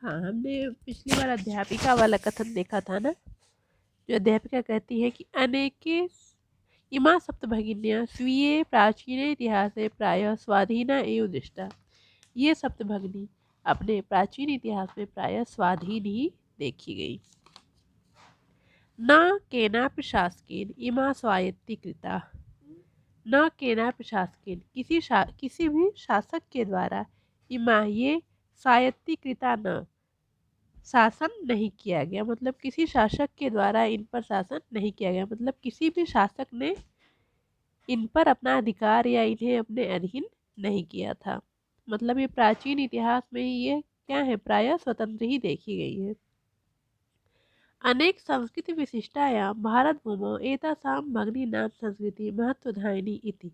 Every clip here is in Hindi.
हाँ, हमने पिछली बार अध्यापिका वाला कथन देखा था ना, जो अध्यापिका कहती है कि अनेके इमा सप्तभगिन्या स्वीये प्राचीने इतिहासे प्रायः स्वाधीना एव दृष्टा। ये सप्तभगिनी अपने प्राचीन इतिहास में प्रायः स्वाधीन ही देखी गई। न केनापि शासकेन इमा स्वायत्तीकृता। न केनापि शासकेन किसी भी शासक के द्वारा इमा ये स्वायत्तीकृता न शासन नहीं किया गया, मतलब किसी शासक के द्वारा इन पर शासन नहीं किया गया, मतलब किसी भी शासक ने इन पर अपना अधिकार या इन्हें अपने अधीन नहीं किया था। मतलब ये प्राचीन इतिहास में ही ये क्या है, प्रायः स्वतंत्र ही देखी गई है। अनेक संस्कृति विशिष्टायां भारत भूमौ एतासां भगिनीनां संस्कृति महत्वधायिनी इति।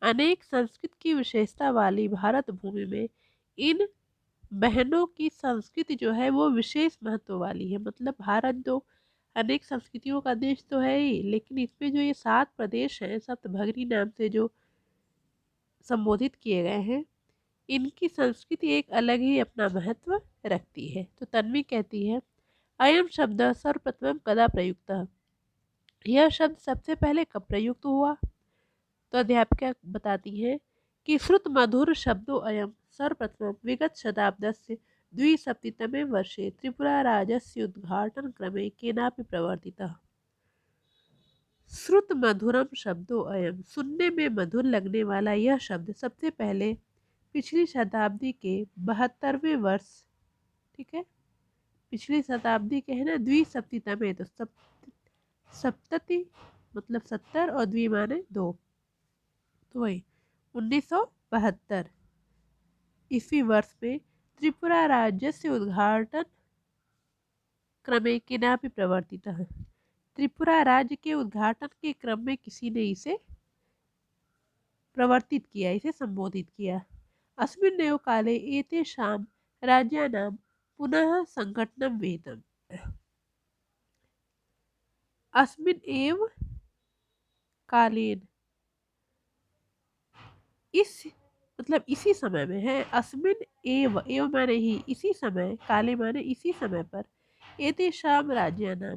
अनेक संस्कृति की विशेषता वाली भारत भूमि में इन बहनों की संस्कृति जो है वो विशेष महत्व वाली है। मतलब भारत जो अनेक संस्कृतियों का देश तो है ही, लेकिन इसमें जो ये 7 प्रदेश हैं सप्तभगिनी नाम से जो संबोधित किए गए हैं, इनकी संस्कृति एक अलग ही अपना महत्व रखती है। तो तन्वी कहती है अयम शब्द सर्वप्रथम कदा प्रयुक्त। यह शब्द सबसे पहले कब प्रयुक्त हुआ? तो अध्यापिका बताती है कि श्रुत मधुर शब्दों अयम सर्वप्रथम विगत शताब्दस्य द्विसप्ततितमे वर्षे त्रिपुराराजस्य उद्घाटन क्रमे केनापि प्रवर्तितः। श्रुत मधुरम शब्दों अयम, सुनने में मधुर लगने वाला यह शब्द सबसे पहले पिछली शताब्दी के 72वें वर्ष, ठीक है, पिछली शताब्दी के है ना, द्विसप्ततितमे, तो सप्तति मतलब 70 और द्वि माने 2, तो वही 1972 ईस्वी वर्ष में त्रिपुरा राज्य से उद्घाटन क्रमे केनापि प्रवर्तितः। त्रिपुरा राज्य के उद्घाटन के क्रम में किसी ने इसे प्रवर्तित किया, इसे संबोधित किया। अस्मिन्नेव काले एतेषां राज्यानां पुनः संघटनं विहितम्। अस्मिन् एव कालेन, इस मतलब इसी समय में है। अस्मिन एव माने ही, इसी समय, काले माने इसी समय पर, एतेषां राज्यानां,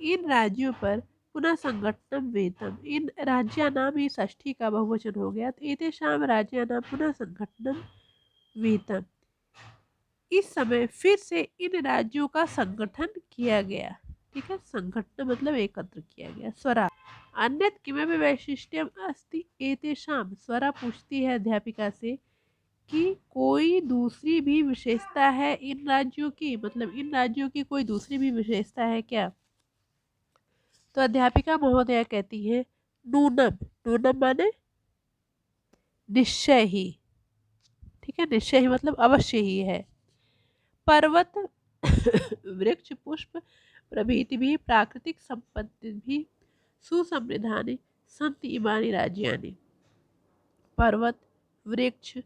इन राज्यों पर, पुनः संघटनम वेतम, इन राज्यानाम, ये षष्ठी का बहुवचन हो गया, तो एतेषां राज्यानां पुनः संघटनम वेतम, इस समय फिर से इन राज्यों का संगठन किया गया। ठीक है, संगठन मतलब एकत्र किया गया। स्वरा अन्यत किमपि वैशिष्ट्यम अस्ति एतेषां। स्वरा पूछती है अध्यापिका से कि कोई दूसरी भी विशेषता है इन राज्यों की, मतलब इन राज्यों की कोई दूसरी भी विशेषता है क्या? तो अध्यापिका महोदया कहती है नूनम, नूनम माने निश्चय ही, ठीक है, निश्चय ही मतलब अवश्य ही है। पर्वत वृक्ष पुष्प प्रभृति भी प्राकृतिक संपत्ति भी सुसमृद्धानि सन्ति इमानि राज्यानि। पर्वत वृक्ष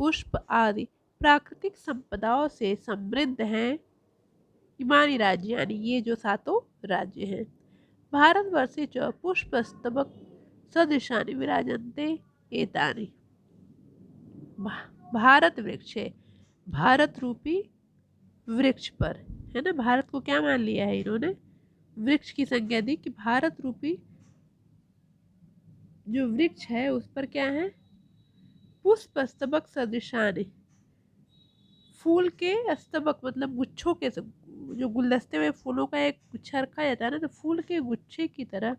पुष्प आदि प्राकृतिक संपदाओं से समृद्ध हैं इमानी राज्यानि, ये जो 7 राज्य हैं। भारतवर्षे च पुष्पस्तबक सदृशानि विराजन्ते एतानि। भारत वृक्ष है, भारत रूपी वृक्ष पर, है ना, भारत को क्या मान लिया है इन्होंने, वृक्ष की संज्ञा दी कि भारत रूपी जो वृक्ष है उस पर क्या है, पुष्प स्तबक सदृशानि, फूल के स्तबक मतलब गुच्छों के, जो गुलदस्ते में फूलों का एक गुच्छा रखा जाता है ना, तो फूल के गुच्छे की तरह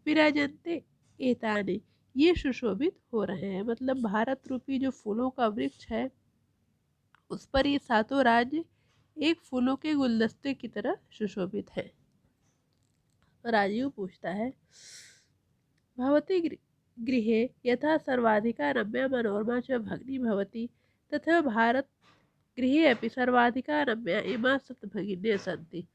विराजन्ते एतानि, ये सुशोभित हो रहे हैं। मतलब भारत रूपी जो फूलों का वृक्ष है उस पर ये 7 राज्य एक फूलों के गुलदस्ते की तरह सुशोभित है। राजीव पूछता है भवती गृहे यथा सर्वाधिका रम्या मनोरमा च भगिनी भवती तथा भारत गृहे अपि सर्वाधिका रम्या इमा सप्तभगिन्यः सन्ति।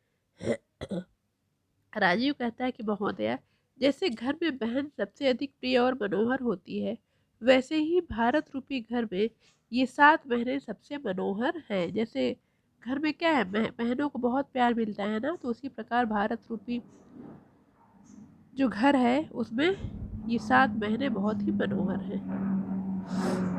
राजीव कहता है कि महोदया, जैसे घर में बहन सबसे अधिक प्रिय और मनोहर होती है, वैसे ही भारत रूपी घर में ये 7 बहनें सबसे मनोहर हैं। जैसे घर में क्या है, बहनों को बहुत प्यार मिलता है ना, तो उसी प्रकार भारत रूपी जो घर है उसमें ये 7 बहनें बहुत ही मनोहर हैं।